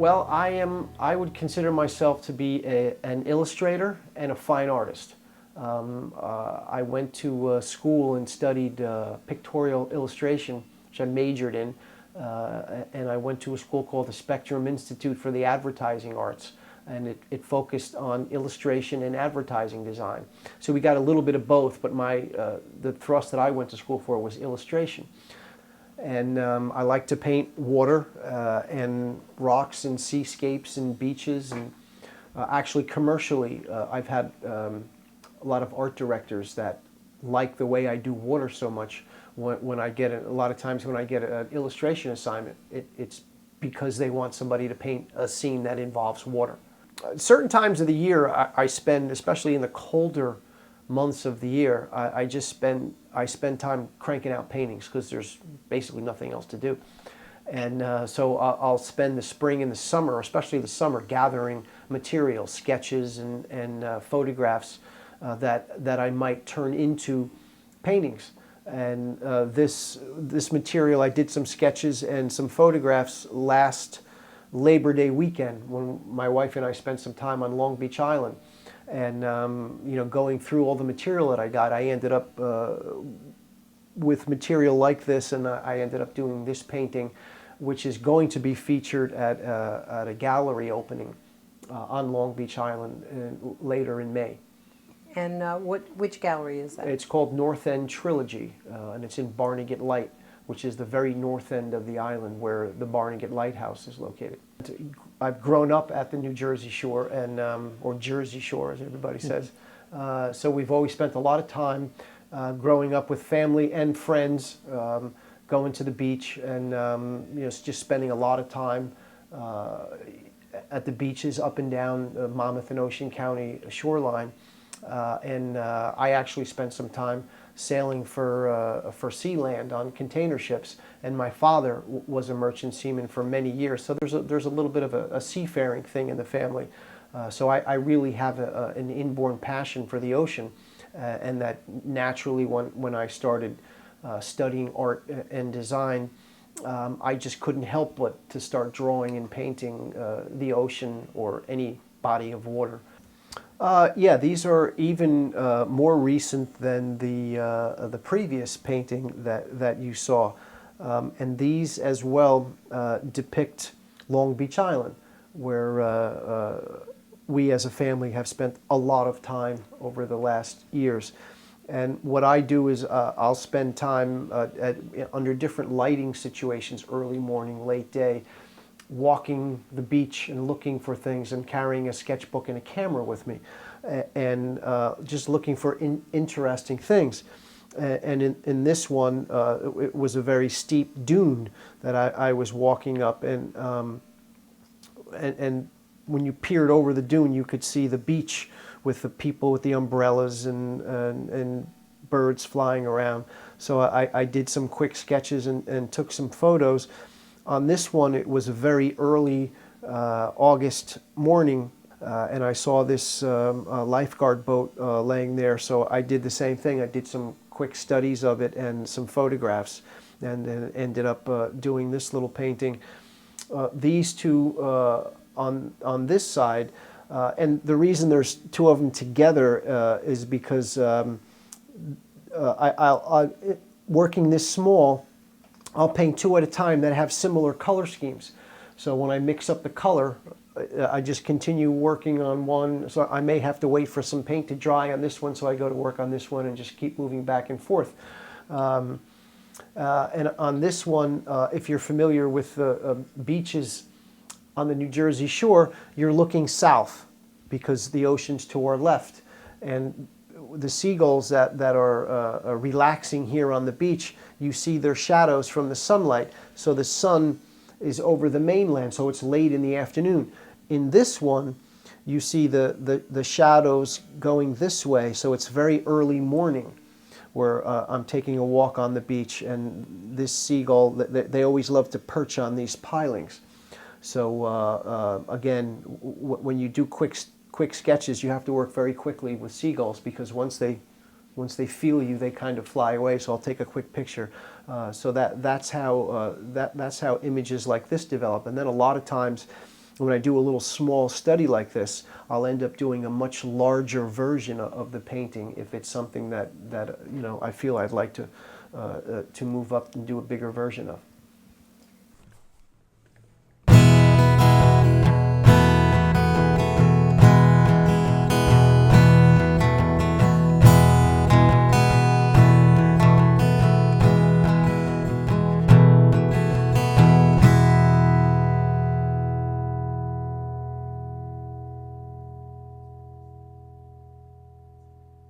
Well, I would consider myself to be an illustrator and a fine artist. I went to school and studied pictorial illustration, which I majored in, and I went to a school called the Spectrum Institute for the Advertising Arts, and it focused on illustration and advertising design. So we got a little bit of both, but the thrust that I went to school for was illustration. And I like to paint water and rocks and seascapes and beaches. And actually, commercially, I've had a lot of art directors that like the way I do water so much. When I get a lot of times when I get an illustration assignment, it's because they want somebody to paint a scene that involves water. Certain times of the year, I spend, especially in the colder months of the year, I spend time cranking out paintings because there's basically nothing else to do. And so I'll spend the spring and the summer, especially the summer, gathering materials, sketches and photographs that I might turn into paintings. And this material, I did some sketches and some photographs last Labor Day weekend when my wife and I spent some time on Long Beach Island. And going through all the material that I got, I ended up with material like this, and I ended up doing this painting, which is going to be featured at a gallery opening on Long Beach Island later in May. And which gallery is that? It's called North End Trilogy, and it's in Barnegat Light, which is the very north end of the island where the Barnegat Lighthouse is located. I've grown up at the New Jersey Shore, and or Jersey Shore, as everybody says. So we've always spent a lot of time growing up with family and friends, going to the beach, and just spending a lot of time at the beaches up and down Monmouth and Ocean County shoreline. And I actually spent some time sailing for Sealand on container ships, and my father was a merchant seaman for many years, so there's a little bit of a seafaring thing in the family. So I really have an inborn passion for the ocean, and that naturally when I started studying art and design, I just couldn't help but to start drawing and painting the ocean or any body of water. Yeah, these are even more recent than the previous painting that you saw. And these as well depict Long Beach Island, where we as a family have spent a lot of time over the last years. And what I do is I'll spend time under different lighting situations, early morning, late day, walking the beach and looking for things and carrying a sketchbook and a camera with me, and just looking for interesting things. And in this one, it was a very steep dune that I was walking up, and when you peered over the dune, you could see the beach with the people with the umbrellas and birds flying around. So I did some quick sketches and took some photos. On this one, it was a very early August morning, and I saw this lifeguard boat laying there, so I did the same thing. I did some quick studies of it and some photographs, and then ended up doing this little painting. These two on this side, and the reason there's two of them together is because working this small, I'll paint two at a time that have similar color schemes. So when I mix up the color, I just continue working on one. So I may have to wait for some paint to dry on this one, so I go to work on this one and just keep moving back and forth. And on this one, if you're familiar with the beaches on the New Jersey Shore, you're looking south because the ocean's to our left. And the seagulls that are relaxing here on the beach, you see their shadows from the sunlight. So the sun is over the mainland, so it's late in the afternoon. In this one, you see the shadows going this way, so it's very early morning, where I'm taking a walk on the beach, and this seagull, they always love to perch on these pilings. So again, when you do quick sketches, you have to work very quickly with seagulls, because once they feel you, they kind of fly away. So I'll take a quick picture. So that's how images like this develop. And then a lot of times, when I do a little small study like this, I'll end up doing a much larger version of the painting if it's something that I feel I'd like to move up and do a bigger version of.